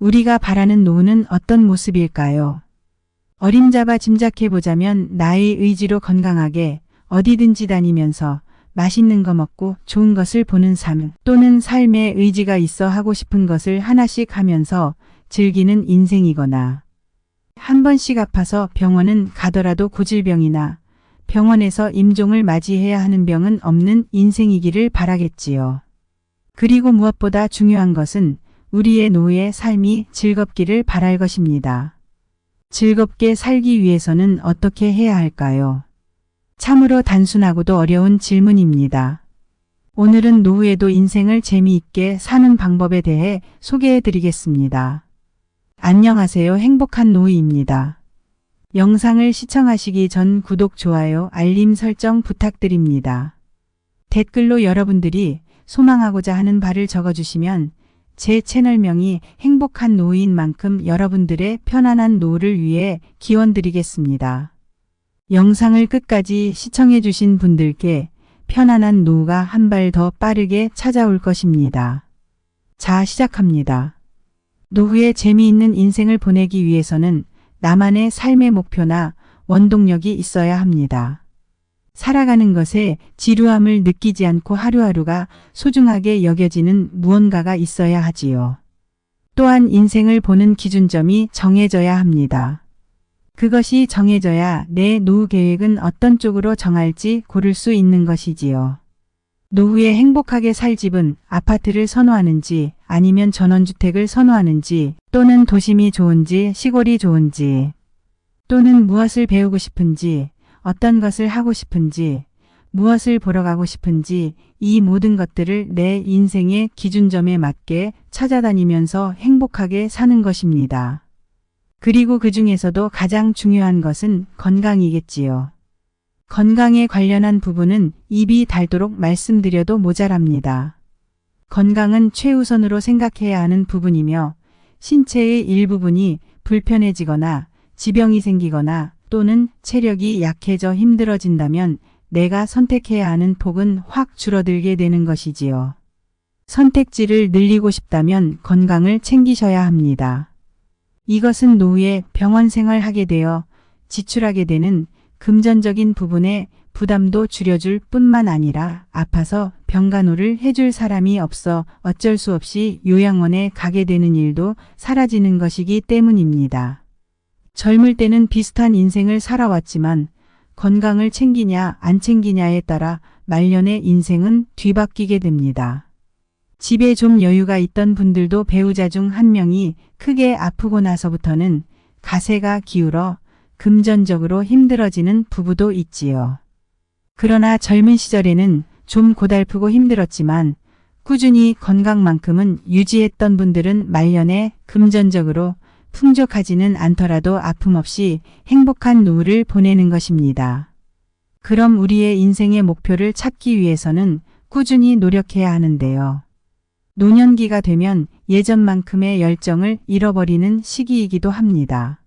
우리가 바라는 노후는 어떤 모습일까요? 어림잡아 짐작해보자면 나의 의지로 건강하게 어디든지 다니면서 맛있는 거 먹고 좋은 것을 보는 삶, 또는 삶의 의지가 있어 하고 싶은 것을 하나씩 하면서 즐기는 인생이거나, 한 번씩 아파서 병원은 가더라도 고질병이나 병원에서 임종을 맞이해야 하는 병은 없는 인생이기를 바라겠지요. 그리고 무엇보다 중요한 것은 우리의 노후의 삶이 즐겁기를 바랄 것입니다. 즐겁게 살기 위해서는 어떻게 해야 할까요? 참으로 단순하고도 어려운 질문입니다. 오늘은 노후에도 인생을 재미있게 사는 방법에 대해 소개해 드리겠습니다. 안녕하세요. 행복한 노후입니다. 영상을 시청하시기 전 구독, 좋아요, 알림 설정 부탁드립니다. 댓글로 여러분들이 소망하고자 하는 바를 적어주시면 제 채널명이 행복한 노후인 만큼 여러분들의 편안한 노후를 위해 기원드리겠습니다. 영상을 끝까지 시청해주신 분들께 편안한 노후가 한 발 더 빠르게 찾아올 것입니다. 자, 시작합니다. 노후에 재미있는 인생을 보내기 위해서는 나만의 삶의 목표나 원동력이 있어야 합니다. 살아가는 것에 지루함을 느끼지 않고 하루하루가 소중하게 여겨지는 무언가가 있어야 하지요. 또한 인생을 보는 기준점이 정해져야 합니다. 그것이 정해져야 내 노후 계획은 어떤 쪽으로 정할지 고를 수 있는 것이지요. 노후에 행복하게 살 집은 아파트를 선호하는지 아니면 전원주택을 선호하는지, 또는 도심이 좋은지 시골이 좋은지, 또는 무엇을 배우고 싶은지, 어떤 것을 하고 싶은지, 무엇을 보러 가고 싶은지, 이 모든 것들을 내 인생의 기준점에 맞게 찾아다니면서 행복하게 사는 것입니다. 그리고 그 중에서도 가장 중요한 것은 건강이겠지요. 건강에 관련한 부분은 입이 닳도록 말씀드려도 모자랍니다. 건강은 최우선으로 생각해야 하는 부분이며, 신체의 일부분이 불편해지거나 지병이 생기거나 또는 체력이 약해져 힘들어진다면 내가 선택해야 하는 폭은 확 줄어들게 되는 것이지요. 선택지를 늘리고 싶다면 건강을 챙기셔야 합니다. 이것은 노후에 병원 생활하게 되어 지출하게 되는 금전적인 부분의 부담도 줄여줄 뿐만 아니라 아파서 병간호를 해줄 사람이 없어 어쩔 수 없이 요양원에 가게 되는 일도 사라지는 것이기 때문입니다. 젊을 때는 비슷한 인생을 살아왔지만 건강을 챙기냐 안 챙기냐에 따라 말년의 인생은 뒤바뀌게 됩니다. 집에 좀 여유가 있던 분들도 배우자 중 한 명이 크게 아프고 나서부터는 가세가 기울어 금전적으로 힘들어지는 부부도 있지요. 그러나 젊은 시절에는 좀 고달프고 힘들었지만 꾸준히 건강만큼은 유지했던 분들은 말년에 금전적으로 풍족하지는 않더라도 아픔 없이 행복한 노후를 보내는 것입니다. 그럼 우리의 인생의 목표를 찾기 위해서는 꾸준히 노력해야 하는데요. 노년기가 되면 예전만큼의 열정을 잃어버리는 시기이기도 합니다.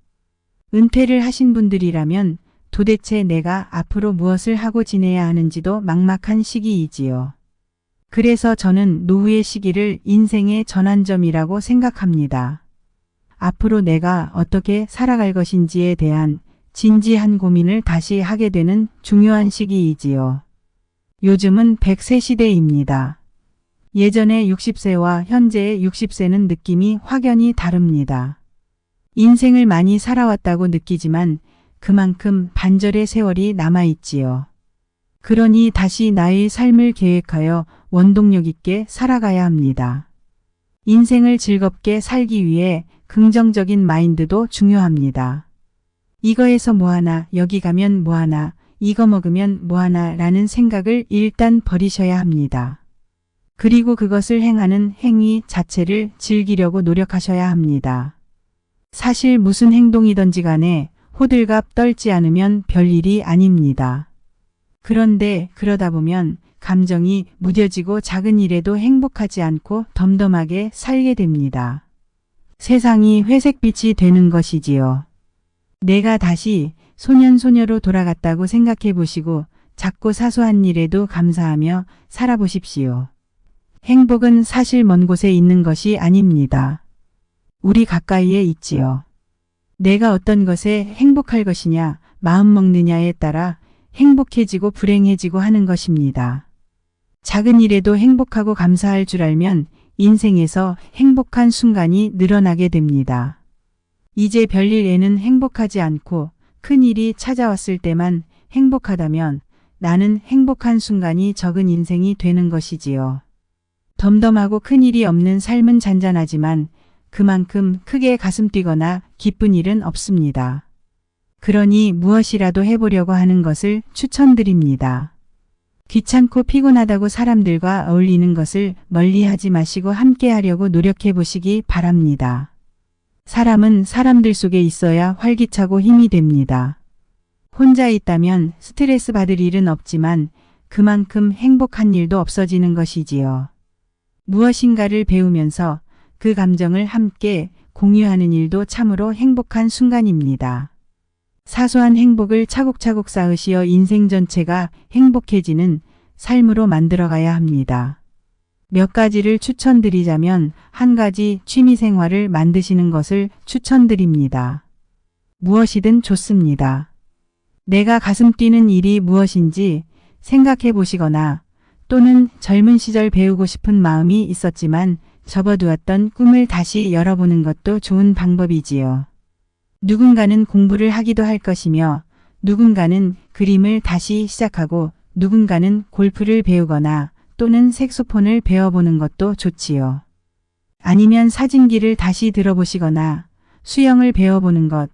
은퇴를 하신 분들이라면 도대체 내가 앞으로 무엇을 하고 지내야 하는지도 막막한 시기이지요. 그래서 저는 노후의 시기를 인생의 전환점이라고 생각합니다. 앞으로 내가 어떻게 살아갈 것인지에 대한 진지한 고민을 다시 하게 되는 중요한 시기이지요. 요즘은 100세 시대입니다. 예전의 60세와 현재의 60세는 느낌이 확연히 다릅니다. 인생을 많이 살아왔다고 느끼지만 그만큼 반절의 세월이 남아있지요. 그러니 다시 나의 삶을 계획하여 원동력 있게 살아가야 합니다. 인생을 즐겁게 살기 위해 긍정적인 마인드도 중요합니다. 이거에서 뭐하나, 여기 가면 뭐하나, 이거 먹으면 뭐하나 라는 생각을 일단 버리셔야 합니다. 그리고 그것을 행하는 행위 자체를 즐기려고 노력하셔야 합니다. 사실 무슨 행동이든지 간에 호들갑 떨지 않으면 별일이 아닙니다. 그런데 그러다 보면 감정이 무뎌지고 작은 일에도 행복하지 않고 덤덤하게 살게 됩니다. 세상이 회색빛이 되는 것이지요. 내가 다시 소년소녀로 돌아갔다고 생각해 보시고 작고 사소한 일에도 감사하며 살아보십시오. 행복은 사실 먼 곳에 있는 것이 아닙니다. 우리 가까이에 있지요. 내가 어떤 것에 행복할 것이냐, 마음먹느냐에 따라 행복해지고 불행해지고 하는 것입니다. 작은 일에도 행복하고 감사할 줄 알면 인생에서 행복한 순간이 늘어나게 됩니다. 이제 별일에는 행복하지 않고 큰 일이 찾아왔을 때만 행복하다면 나는 행복한 순간이 적은 인생이 되는 것이지요. 덤덤하고 큰 일이 없는 삶은 잔잔하지만 그만큼 크게 가슴 뛰거나 기쁜 일은 없습니다. 그러니 무엇이라도 해보려고 하는 것을 추천드립니다. 귀찮고 피곤하다고 사람들과 어울리는 것을 멀리하지 마시고 함께 하려고 노력해 보시기 바랍니다. 사람은 사람들 속에 있어야 활기차고 힘이 됩니다. 혼자 있다면 스트레스 받을 일은 없지만 그만큼 행복한 일도 없어지는 것이지요. 무엇인가를 배우면서 그 감정을 함께 공유하는 일도 참으로 행복한 순간입니다. 사소한 행복을 차곡차곡 쌓으시어 인생 전체가 행복해지는 삶으로 만들어가야 합니다. 몇 가지를 추천드리자면 한 가지 취미생활을 만드시는 것을 추천드립니다. 무엇이든 좋습니다. 내가 가슴 뛰는 일이 무엇인지 생각해 보시거나 또는 젊은 시절 배우고 싶은 마음이 있었지만 접어두었던 꿈을 다시 열어보는 것도 좋은 방법이지요. 누군가는 공부를 하기도 할 것이며 누군가는 그림을 다시 시작하고 누군가는 골프를 배우거나 또는 색소폰을 배워보는 것도 좋지요. 아니면 사진기를 다시 들어보시거나 수영을 배워보는 것,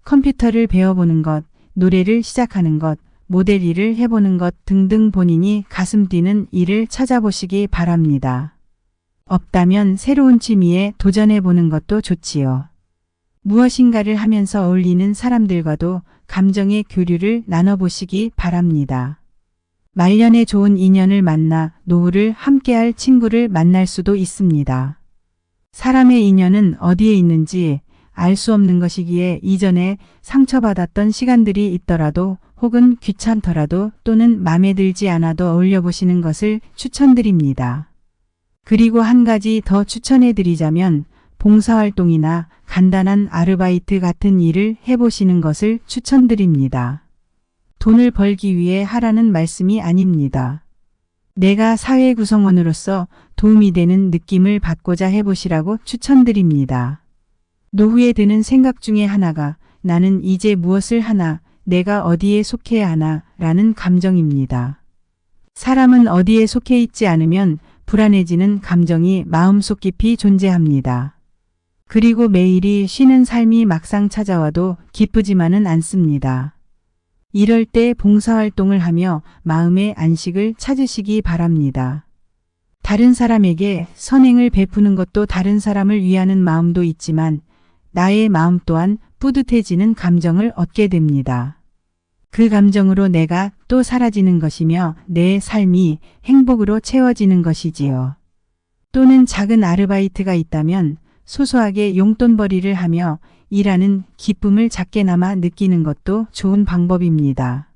컴퓨터를 배워보는 것, 노래를 시작하는 것, 모델 일을 해보는 것 등등 본인이 가슴 뛰는 일을 찾아보시기 바랍니다. 없다면 새로운 취미에 도전해보는 것도 좋지요. 무엇인가를 하면서 어울리는 사람들과도 감정의 교류를 나눠보시기 바랍니다. 말년에 좋은 인연을 만나 노후를 함께할 친구를 만날 수도 있습니다. 사람의 인연은 어디에 있는지 알 수 없는 것이기에 이전에 상처받았던 시간들이 있더라도 혹은 귀찮더라도 또는 마음에 들지 않아도 어울려 보시는 것을 추천드립니다. 그리고 한 가지 더 추천해 드리자면 봉사활동이나 간단한 아르바이트 같은 일을 해보시는 것을 추천드립니다. 돈을 벌기 위해 하라는 말씀이 아닙니다. 내가 사회 구성원으로서 도움이 되는 느낌을 받고자 해보시라고 추천드립니다. 노후에 드는 생각 중에 하나가 나는 이제 무엇을 하나, 내가 어디에 속해야 하나 라는 감정입니다. 사람은 어디에 속해 있지 않으면 불안해지는 감정이 마음속 깊이 존재합니다. 그리고 매일이 쉬는 삶이 막상 찾아와도 기쁘지만은 않습니다. 이럴 때 봉사활동을 하며 마음의 안식을 찾으시기 바랍니다. 다른 사람에게 선행을 베푸는 것도 다른 사람을 위하는 마음도 있지만 나의 마음 또한 뿌듯해지는 감정을 얻게 됩니다. 그 감정으로 내가 또 사라지는 것이며 내 삶이 행복으로 채워지는 것이지요. 또는 작은 아르바이트가 있다면 소소하게 용돈벌이를 하며 일하는 기쁨을 작게나마 느끼는 것도 좋은 방법입니다.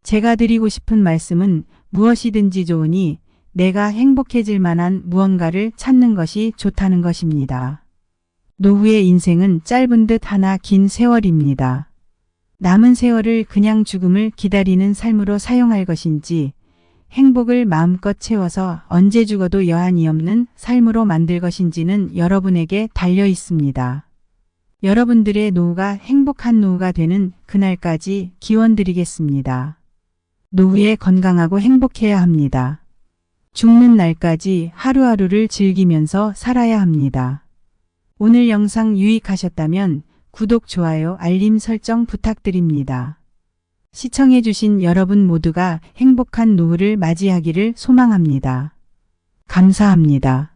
제가 드리고 싶은 말씀은 무엇이든지 좋으니 내가 행복해질 만한 무언가를 찾는 것이 좋다는 것입니다. 노후의 인생은 짧은 듯 하나 긴 세월입니다. 남은 세월을 그냥 죽음을 기다리는 삶으로 사용할 것인지 행복을 마음껏 채워서 언제 죽어도 여한이 없는 삶으로 만들 것인지는 여러분에게 달려 있습니다. 여러분들의 노후가 행복한 노후가 되는 그날까지 기원드리겠습니다. 노후에 건강하고 행복해야 합니다. 죽는 날까지 하루하루를 즐기면서 살아야 합니다. 오늘 영상 유익하셨다면 구독, 좋아요, 알림 설정 부탁드립니다. 시청해주신 여러분 모두가 행복한 노후를 맞이하기를 소망합니다. 감사합니다.